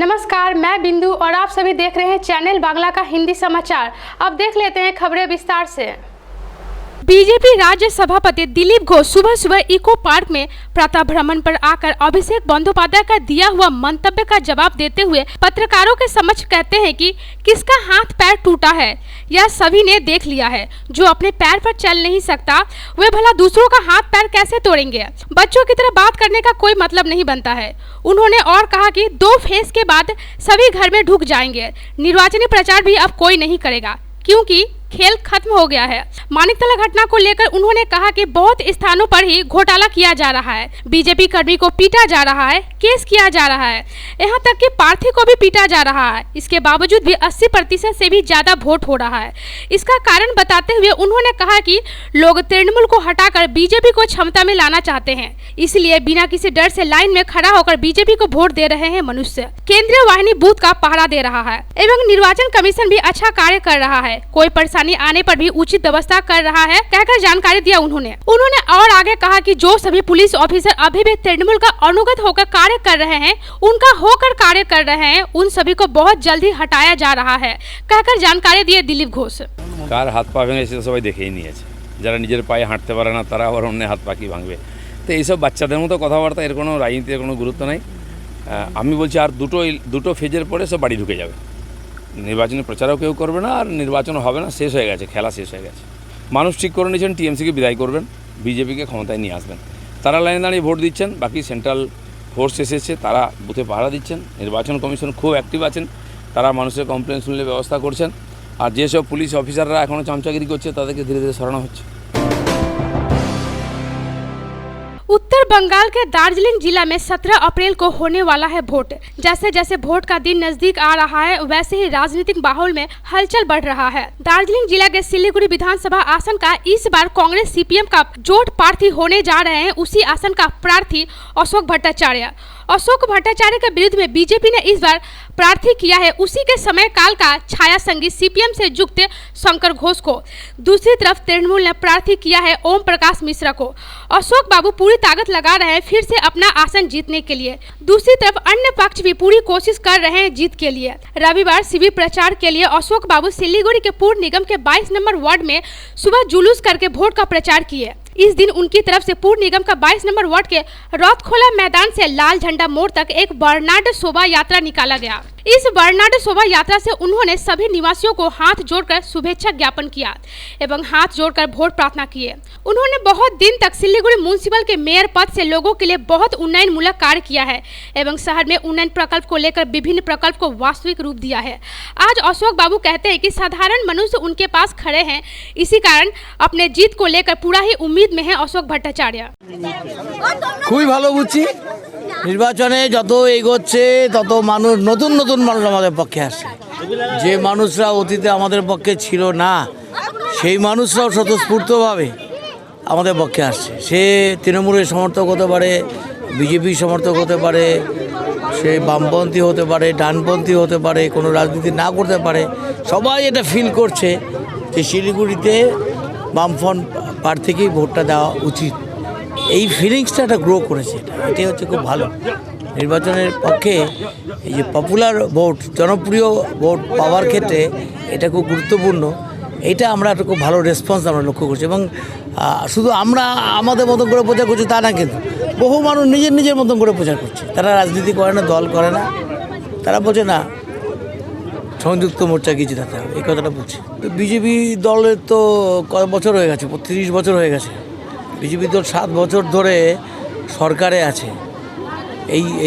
नमस्कार, मैं बिंदु और आप सभी देख रहे हैं चैनल बांग्ला का हिंदी समाचार। अब देख लेते हैं खबरें विस्तार से। बीजेपी राज्य सभापति दिलीप घोष सुबह सुबह इको पार्क में प्रातः भ्रमण पर आकर अभिषेक बंदोपाध्याय का दिया हुआ मंतव्य का जवाब देते हुए पत्रकारों के समक्ष कहते हैं कि किसका हाथ पैर टूटा है यह सभी ने देख लिया है। जो अपने पैर पर चल नहीं सकता वे भला दूसरों का हाथ पैर कैसे तोड़ेंगे। बच्चों की तरह बात करने का कोई मतलब नहीं बनता है। उन्होंने और कहा कि 2 फेज के बाद सभी घर में ढुक जाएंगे। निर्वाचनी प्रचार भी अब कोई नहीं करेगा क्योंकि खेल खत्म हो गया है। मानिकतला घटना को लेकर उन्होंने कहा कि बहुत स्थानों पर ही घोटाला किया जा रहा है। बीजेपी कर्मी को पीटा जा रहा है, केस किया जा रहा है, यहाँ तक कि प्रार्थी को भी पीटा जा रहा है। इसके बावजूद भी 80% से भी ज्यादा वोट हो रहा है। इसका कारण बताते हुए उन्होंने कहा कि लोग तृणमूल को हटाकर बीजेपी को क्षमता में लाना चाहते हैं, इसलिए बिना किसी डर से लाइन में खड़ा होकर बीजेपी को वोट दे रहे हैं। मनुष्य केंद्रीय वाहिनी बूथ का पहरा दे रहा है एवं निर्वाचन कमीशन भी अच्छा कार्य कर रहा है। कोई आने पर भी उचित व्यवस्था कर रहा है, कहकर जानकारी दिया उन्होंने और आगे कहा कि जो सभी पुलिस ऑफिसर अभी भी तृणमूल का अनुगत होकर कार्य कर रहे हैं, उनका होकर कार्य कर रहे हैं, उन सभी को बहुत जल्दी हटाया जा रहा है, कहकर जानकारी दिए दिलीप घोष। कार हाथ पा भेঙে সেটা সবাই দেখেই নিয়েছে। যারা নিজের পায়ে হাঁটতে পারে না তারা আবার অন্য হাত পা কি ভাঙবে। তো এইসব বাচ্চাদের মতো কথাবার্তা, এর কোনো রাজনীতির কোনো গুরুত্ব নাই। আমি বলছি আর দুটো ফেজের পরে সব বাড়ি ঢুকে যাবে। নির্বাচনী প্রচারও কেউ করবে না, আর নির্বাচন হবে না, শেষ হয়ে গেছে, খেলা শেষ হয়ে গেছে। মানুষ ঠিক করে নিয়েছেন টিএমসিকে বিদায় করবেন, বিজেপিকে ক্ষমতায় নিয়ে আসবেন। তারা লাইনে দাঁড়িয়ে ভোট দিচ্ছেন, বাকি সেন্ট্রাল ফোর্স এসেছে, তারা বুথে পাহারা দিচ্ছেন। নির্বাচন কমিশন খুব অ্যাক্টিভ আছেন, তারা মানুষের কমপ্লেন শুনলে ব্যবস্থা করছেন। আর যেসব পুলিশ অফিসাররা এখনও চামচাগিরি করছে তাদেরকে ধীরে ধীরে সরানো হচ্ছে। उत्तर बंगाल के दार्जिलिंग जिला में 17 अप्रैल को होने वाला है वोट। जैसे जैसे वोट का दिन नजदीक आ रहा है वैसे ही राजनीतिक माहौल में हलचल बढ़ रहा है। दार्जिलिंग जिला के सिलीगुड़ी विधानसभा आसन का इस बार कांग्रेस सीपीएम का जोट प्रार्थी होने जा रहे हैं। उसी आसन का प्रार्थी अशोक भट्टाचार्य के विरुद्ध में बीजेपी ने इस बार प्रार्थी किया है उसी के समय काल का छाया संगी सीपीएम से युक्त शंकर घोष को। दूसरी तरफ तृणमूल ने प्रार्थी किया है ओम प्रकाश मिश्रा को। अशोक बाबू पूरी ताकत लगा रहे हैं फिर से अपना आसन जीतने के लिए। दूसरी तरफ अन्य पक्ष भी पूरी कोशिश कर रहे हैं जीत के लिए। रविवार शिविर प्रचार के लिए अशोक बाबू सिलीगुड़ी के पूर्व निगम के 22 नंबर वार्ड में सुबह जुलूस करके वोट का प्रचार किए। इस दिन उनकी तरफ से पूर्व निगम का 22 नंबर वार्ड के रौतखोला मैदान से लाल झंडा मोड़ तक एक बर्नाड शोभा यात्रा निकाला गया। इस बर्नाड शोभा यात्रा से उन्होंने सभी निवासियों को हाथ जोड़कर शुभेच्छा ज्ञापन किया एवं हाथ जोड़कर वोट प्रार्थना किए। उन्होंने बहुत दिन तक सिलीगुड़ी म्युनिसिपल के मेयर पद से लोगों के लिए बहुत उन्नयन मूलक कार्य किया है एवं शहर में उन्नयन प्रकल्प को लेकर विभिन्न प्रकल्प को वास्तविक रूप दिया है। आज अशोक बाबू कहते हैं कि साधारण मनुष्य उनके पास खड़े हैं, इसी कारण अपने जीत को लेकर पूरा ही उम्मीद में है अशोक भट्टाचार्य। খুবই ভালো বুঝছি, নির্বাচনে যত এগোচ্ছে তত মানুষ নতুন নতুন মানুষ আমাদের পক্ষে আসছে। যে মানুষরা অতীতে আমাদের পক্ষে ছিল না সেই মানুষরাও স্বতঃস্ফূর্তভাবে আমাদের পক্ষে আসছে। সে তৃণমূলের সমর্থক হতে পারে, বিজেপির সমর্থক হতে পারে, সে বামপন্থী হতে পারে, ডানপন্থী হতে পারে, কোনো রাজনীতি না করতে পারে। সবাই এটা ফিল করছে যে শিলিগুড়িতে বামফ্রন্ট প্রার্থীকেই ভোটটা দেওয়া উচিত। এই ফিলিংসটা একটা গ্রো করেছে, এটাই হচ্ছে খুব ভালো। নির্বাচনের পক্ষে এই যে পপুলার ভোট, জনপ্রিয় ভোট পাওয়ার ক্ষেত্রে এটা খুব গুরুত্বপূর্ণ। এটা আমরা একটা খুব ভালো রেসপন্স আমরা লক্ষ্য করছি এবং শুধু আমরা আমাদের মতন করে প্রচার করছি তা না, কিন্তু বহু মানুষ নিজের নিজের মতন করে প্রচার করছে। তারা রাজনীতি করে না, দল করে না, তারা বলছে না সংযুক্ত মোর্চা গিয়ে জেতাতে হবে, এই কথাটা বলছে। তো বিজেপি দলের তো কত বছর হয়ে গেছে, 30 বছর হয়ে গেছে। বিজেপি দল 7 বছর ধরে সরকারে আছে।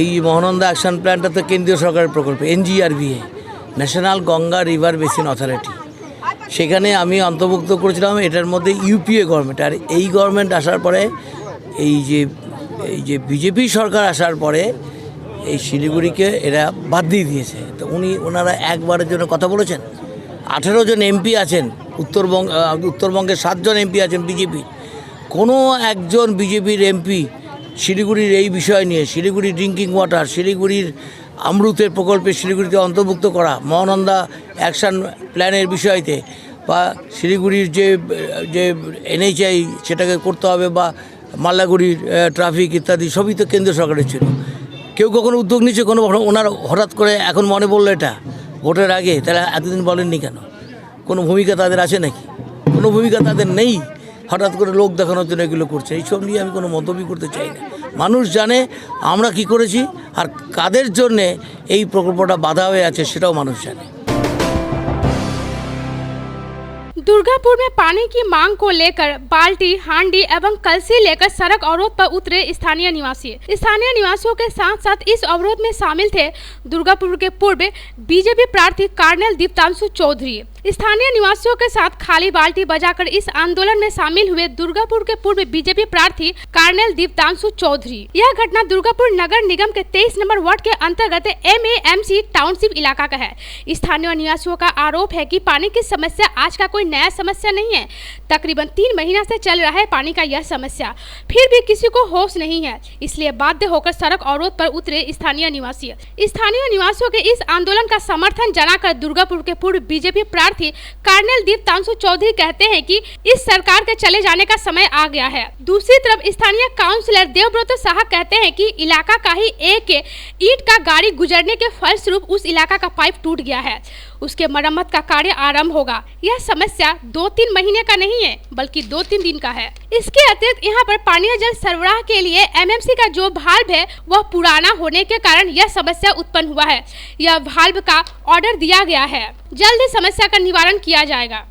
এই মহানন্দা অ্যাকশন প্ল্যানটা তো কেন্দ্রীয় সরকারের প্রকল্প, NGRBA, national Ganga river basin authority. সেখানে আমি অন্তর্ভুক্ত করেছিলাম এটার মধ্যে ইউপিএ গভর্নমেন্ট। আর এই গভর্নমেন্ট আসার পরে এই যে বিজেপি সরকার আসার পরে এই শিলিগুড়িকে এরা বাদ দিয়ে দিয়েছে। তো ওনারা একবারের জন্য কথা বলেছেন। 18 জন এমপি আছেন উত্তরবঙ্গের 7 জন এমপি আছেন বিজেপি। কোনো একজন বিজেপির এমপি শিলিগুড়ির এই বিষয় নিয়ে, শিলিগুড়ির ড্রিঙ্কিং ওয়াটার, শিলিগুড়ির আমরুতের প্রকল্পে শিলিগুড়িতে অন্তর্ভুক্ত করা, মহানন্দা অ্যাকশন প্ল্যানের বিষয়তে বা শিলিগুড়ির যে NHI সেটাকে করতে হবে বা মাল্লাগুড়ির ট্রাফিক ইত্যাদি সবই তো কেন্দ্র সরকারের ছিল। কেউ কখনো উদ্যোগ নিচ্ছে কোনো ওনার হঠাৎ করে এখন মনে পড়লো এটা ভোটের আগে, তারা এতদিন বলেননি কেন? কোনো ভূমিকা তাদের আছে নাকি? কোনো ভূমিকা তাদের নেই, হঠাৎ করে লোক দেখানোর জন্য এগুলো করছে। এইসব নিয়ে আমি কোনো মন্তব্য করতে চাই না। মানুষ জানে আমরা কি করেছি আর কাদের জন্যে এই প্রকল্পটা বাধা হয়ে আছে সেটাও মানুষ জানে। दुर्गापुर में पानी की मांग को लेकर बाल्टी, हांडी एवं कलसी लेकर सड़क अवरोध पर उतरे स्थानीय निवासियों के साथ साथ इस अवरोध में शामिल थे दुर्गापुर के पूर्व बीजेपी प्रार्थी कर्नल दीप्तांशु चौधरी। स्थानीय निवासियों के साथ खाली बाल्टी बजाकर इस आंदोलन में शामिल हुए दुर्गापुर के पूर्व बीजेपी प्रार्थी कर्नल दीप्तांशु चौधरी। यह घटना दुर्गापुर नगर निगम के 23 नंबर वार्ड के अंतर्गत MAMC टाउनशिप इलाका का है। स्थानीय निवासियों का आरोप है कि पानी की समस्या आज का कोई नया समस्या नहीं है। तकरीबन 3 महीना से चल रहा है पानी का यह समस्या, फिर भी किसी को होश नहीं है, इसलिए बाध्य होकर सड़क अवरोध पर उतरे स्थानीय निवासियों के इस आंदोलन का समर्थन जनाकर दुर्गापुर के पूर्व बीजेपी प्रार्थी कर्नल दीप्तांशु चौधरी कहते हैं कि इस सरकार के चले जाने का समय आ गया है। दूसरी तरफ स्थानीय काउंसिलर देवव्रत शाह कहते हैं कि इलाका का ही एक ईंट का गाड़ी गुजरने के फलस्वरूप उस इलाका का पाइप टूट गया है, उसके मरम्मत का कार्य आरंभ होगा। यह समस्या 2-3 महीने का नहीं है बल्कि 2-3 दिन का है। इसके अतिरिक्त यहाँ पर पानीय जल सरबराह के लिए MMC का जो भाल्व है वह पुराना होने के कारण यह समस्या उत्पन्न हुआ है। यह भाल्व का ऑर्डर दिया गया है, जल्द ही समस्या का निवारण किया जाएगा।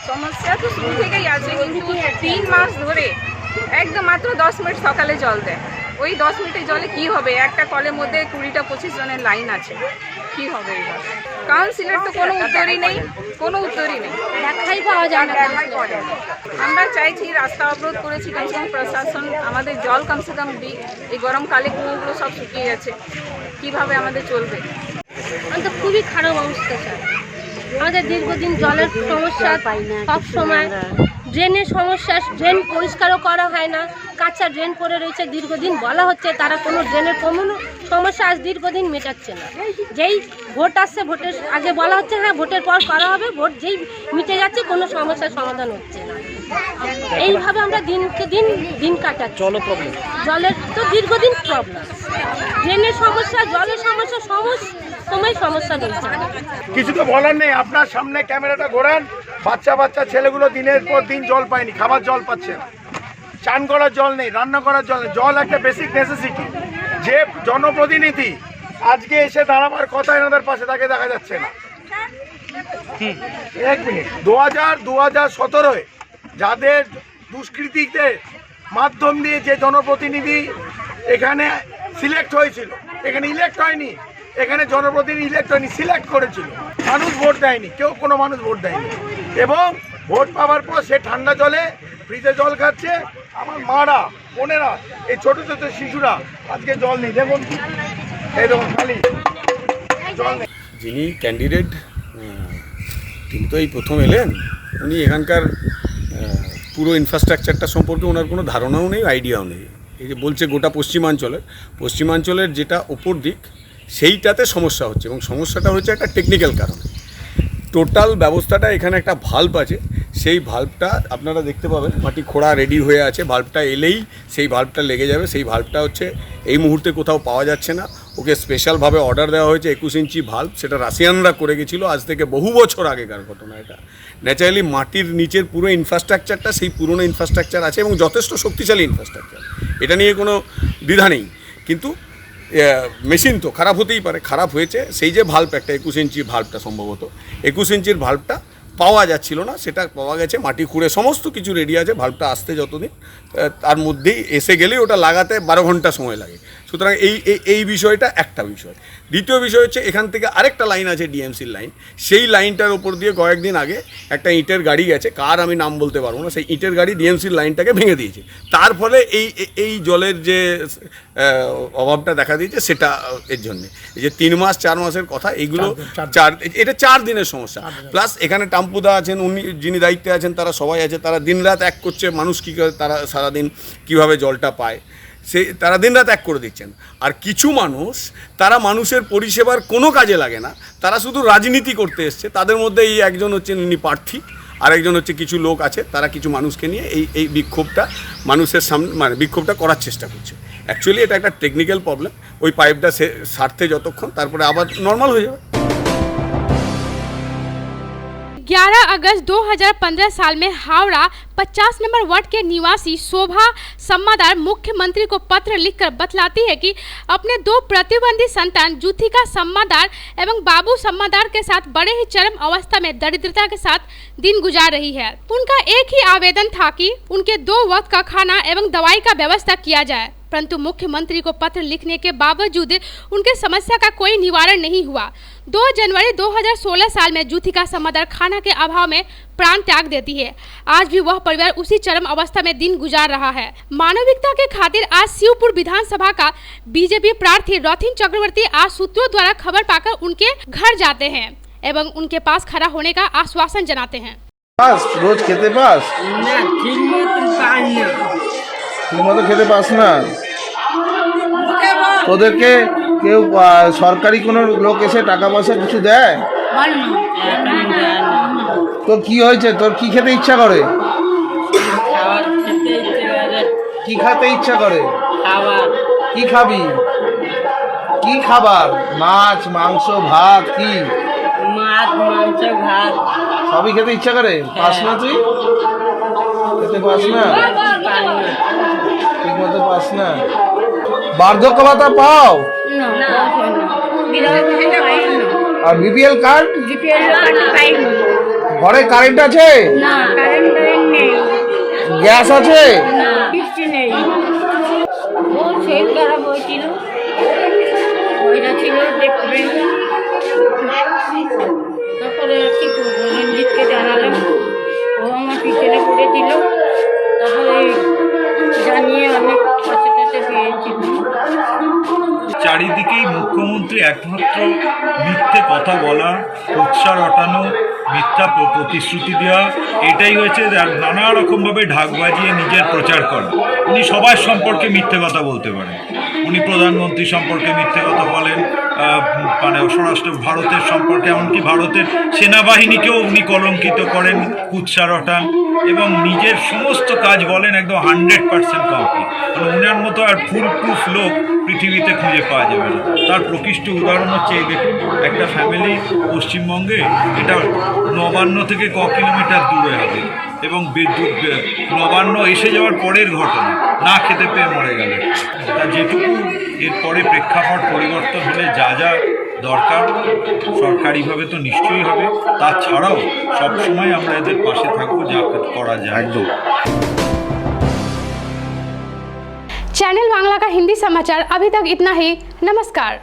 সমস্যা তো শুরু থেকেই আছে, কিন্তু 3 মাস ধরে একদম মাত্র 10 মিনিট সকালে জল দেয়। ওই 10 মিনিটের জলে কি হবে? একটা কলের মধ্যে 20-25 জনের লাইন আছে, কি হবে এবার? কাউন্সিলর তো কোনো উত্তরই নেই, দেখাই পাওয়া যায় না। আমরা চাইছি, রাস্তা অবরোধ করেছি, কমসে কম প্রশাসন আমাদের জল কমসে কম দিক। এই গরমকালে কুয়োগুলো সব শুকিয়ে গেছে, কিভাবে আমাদের চলবে? আমাদের খুবই খারাপ অবস্থা স্যার। আমাদের দীর্ঘদিন জলের সমস্যা, সব সময় ড্রেনের সমস্যা, ড্রেন পরিষ্কারও করা হয় না, কাঁচা ড্রেন পড়ে রয়েছে। দীর্ঘদিন বলা হচ্ছে, তারা কোনো ড্রেনের কোনো সমস্যা আজ দীর্ঘদিন মেটাচ্ছে না। যেই ভোট আসছে, ভোটের আগে বলা হচ্ছে হ্যাঁ ভোটের পর করা হবে, ভোট যেই মিটে যাচ্ছে কোনো সমস্যার সমাধান হচ্ছে না। এইভাবে আমরা দিনকে দিন কাটাচ্ছি। জলের তো দীর্ঘদিন প্রবলেম, ড্রেনের সমস্যা, জলের সমস্যা, সময় সমস্যা রয়েছে। কিছু তো বলার নেই। আপনার সামনে ক্যামেরাটা ঘোরান, বাচ্চা ছেলেগুলো দিনের পর দিন জল পায়নি, খাবার জল পাচ্ছে না, চান করার জল নেই, রান্না করার জল নেই। জল একটা বেসিক নেসেসিটি। যে জনপ্রতিনিধি আজকে এসে দাঁড়াবার কথা এনাদের পাশে, তাকে দেখা যাচ্ছে না। 1 মিনিট, 2017 যাদের দুষ্কৃতিতে মাধ্যম দিয়ে যে জনপ্রতিনিধি এখানে সিলেক্ট হয়েছিল, এখানে ইলেক্ট হয়নি, এখানে জনপ্রতিনিধি ইলেক্ট হয়নি, সিলেক্ট করেছিল। মানুষ ভোট দেয়নি, কোনো মানুষ ভোট দেয়নি। এবং ভোট পাওয়ার পর সে ঠান্ডা জলে ফ্রিজে জল খাচ্ছে। আমার মারা, বোনেরা, এই ছোট শিশুরা আজকে জল নেই। দেখুন, এই দেখুন খালি জল নেই। যিনি ক্যান্ডিডেট, তিনি তো এই প্রথম এলেন। উনি এখানকার পুরো ইনফ্রাস্ট্রাকচারটা সম্পর্কে ওনার কোনো ধারণাও নেই, আইডিয়াও নেই। এই যে বলছে গোটা পশ্চিমাঞ্চলের যেটা ওপর দিক, সেইটাতে সমস্যা হচ্ছে, এবং সমস্যাটা হচ্ছে একটা টেকনিক্যাল কারণে। টোটাল ব্যবস্থাটা, এখানে একটা ভাল্ব আছে, সেই ভাল্বটা আপনারা দেখতে পাবেন মাটি খোঁড়া রেডি হয়ে আছে। ভাল্বটা এলেই সেই ভাল্বটা লেগে যাবে। সেই ভাল্বটা হচ্ছে এই মুহূর্তে কোথাও পাওয়া যাচ্ছে না। ওকে স্পেশালভাবে অর্ডার দেওয়া হয়েছে 21 ইঞ্চি ভাল্ব, সেটা রাশিয়ানরা করে গেছিলো, আজ থেকে বহু বছর আগেকার ঘটনা এটা। ন্যাচারালি মাটির নিচের পুরো ইনফ্রাস্ট্রাকচারটা সেই পুরনো ইনফ্রাস্ট্রাকচার আছে, এবং যথেষ্ট শক্তিশালী ইনফ্রাস্ট্রাকচার, এটা নিয়ে কোনো দ্বিধা নেই। কিন্তু মেশিন তো খারাপ হতেই পারে, খারাপ হয়েছে। সেই যে ভাল্ব, একটা 21 ইঞ্চি ভাল্বটা, সম্ভবত 21 ইঞ্চির ভাল্বটা পাওয়া যাচ্ছিল না, সেটা পাওয়া গেছে। মাটি খুঁড়ে সমস্ত কিছু রেডি আছে। ভাল্বটা আসতে যতদিন, তার মধ্যেই এসে গেলেই ওটা লাগাতে 12 ঘন্টা সময় লাগে। সুতরাং এই বিষয়টা একটা বিষয়। দ্বিতীয় বিষয় হচ্ছে, এখান থেকে আরেকটা লাইন আছে, ডিএমসির লাইন। সেই লাইনটার ওপর দিয়ে কয়েকদিন আগে একটা ইটের গাড়ি গেছে, কার আমি নাম বলতে পারবো না। সেই ইটের গাড়ি ডিএমসির লাইনটাকে ভেঙে দিয়েছে। তার ফলে এই জলের যে অভাবটা দেখা দিয়েছে, সেটা এর জন্যে। এই যে 3 মাস 4 মাসের কথা, এইগুলো এটা 4 দিনের সমস্যা। প্লাস এখানে টাম্পুদা আছেন, উনি যিনি দায়িত্বে আছেন, তারা সবাই আছে, তারা দিনরাত এক করছে। মানুষ কী করে, তারা সারাদিন কীভাবে জলটা পায়, তারা দিনরাত এক করে দিচ্ছেন। আর কিছু মানুষ, তারা মানুষের পরিষেবার কোনো কাজে লাগে না, তারা শুধু রাজনীতি করতে এসছে। তাদের মধ্যে এই একজন হচ্ছেন ইনি প্রার্থী, আরেকজন হচ্ছে কিছু লোক আছে, তারা কিছু মানুষকে নিয়ে এই বিক্ষোভটা মানুষের সামনে, বিক্ষোভটা করার চেষ্টা করছে। অ্যাকচুয়ালি এটা একটা টেকনিক্যাল প্রবলেম, ওই পাইপটা সারতে যতক্ষণ তারপরে আবার নর্মাল হয়ে যাবে। 11 अगस्त 2015 साल में हावड़ा 50 नंबर वार्ड के निवासी शोभा सम्मादार मुख्यमंत्री को पत्र लिखकर बतलाती है कि अपने 2 प्रतिबंधित संतान जुथिका सम्मादार एवं बाबू सम्मादार के साथ बड़े ही चरम अवस्था में दरिद्रता के साथ दिन गुजार रही है। उनका एक ही आवेदन था कि उनके 2 वक्त का खाना एवं दवाई का व्यवस्था किया जाए, परंतु मुख्यमंत्री को पत्र लिखने के बावजूद उनके समस्या का कोई निवारण नहीं हुआ। 2 जनवरी 2016 साल में जुथिका सम्मादार खाना के अभाव में प्राण त्याग देती है। आज भी वह परिवार उसी चरम अवस्था में दिन गुजार रहा है। मानविकता के खातिर आज शिवपुर विधानसभा का बीजेपी प्रार्थी रथिन चक्रवर्ती आज सूत्रों द्वारा खबर पाकर उनके घर जाते हैं एवं उनके पास खड़ा होने का आश्वासन जनाते हैं। রোজ খেতে পাস? ঠিক মতো খেতে পাস না? তোদেরকে কেউ সরকারি কোনো লোক এসে টাকা পয়সা কিছু দেয়? তোর কি হয়েছে? তোর কি খেতে ইচ্ছা করে? কি খেতে ইচ্ছা করে? কি খাবি? কি খাবার? মাছ, মাংস, ভাত? কি মাছ, মাংস, ভাত সবই খেতে ইচ্ছা করে? পাস না তুই? খেতে পাস না? ঠিক মতো পাস না? বার্ধক্য ভাতা পাও? আর বিপিএল কার্ড? ঘরে কারেন্ট আছে? গ্যাস আছে? শরীর খারাপ হয়েছিল, ওইটা ছিল দেখতে, তারপরে কি করবো, রঞ্জিতকে জানালাম, ও আমার পিছনে পড়েছিল, তারপরে জানিয়ে অনেক কাছে কাছে পেয়েছিল। চারিদিকেই মুখ্যমন্ত্রী একমাত্র মিথ্যে কথা বলা, উৎসাহ রটানো, মিথ্যা প্রতিশ্রুতি দেওয়া, এটাই হয়েছে নানা রকমভাবে ঢাক বাজিয়ে নিজের প্রচার করা। উনি সবার সম্পর্কে মিথ্যে কথা বলতে পারেন। উনি প্রধানমন্ত্রী সম্পর্কে মিথ্যে কথা বলেন, মানে স্বরাষ্ট্র ভারতের সম্পর্কে, এমনকি ভারতের সেনাবাহিনীকেও উনি কলঙ্কিত করেন, কুৎসা রটান এবং নিজের সমস্ত কাজ বলেন একদম 100% কমপ্লিট। মানে উনার মতো আর ফুল প্রুফ লোক পৃথিবীতে খুঁজে পাওয়া যাবে না। তার প্রকৃষ্ট উদাহরণ হচ্ছে এই দেখুন, একটা ফ্যামিলি পশ্চিমবঙ্গে, এটা নবান্ন থেকে ক কিলোমিটার দূরে হবে এবং বিদ্যুৎ নবান্ন এসে যাওয়ার পরের ঘটনা, না খেতে পেয়ে মরে গেল। তা যেটুকু এরপরে প্রেক্ষাপট পরিবর্তন হলে যা যা দরকার সরকারিভাবে তো নিশ্চয়ই হবে, তাছাড়াও সবসময় আমরা এদের পাশে থাকবো যা করা যায়। একদম। चैनल बांग्ला का हिंदी समाचार अभी तक इतना ही। नमस्कार।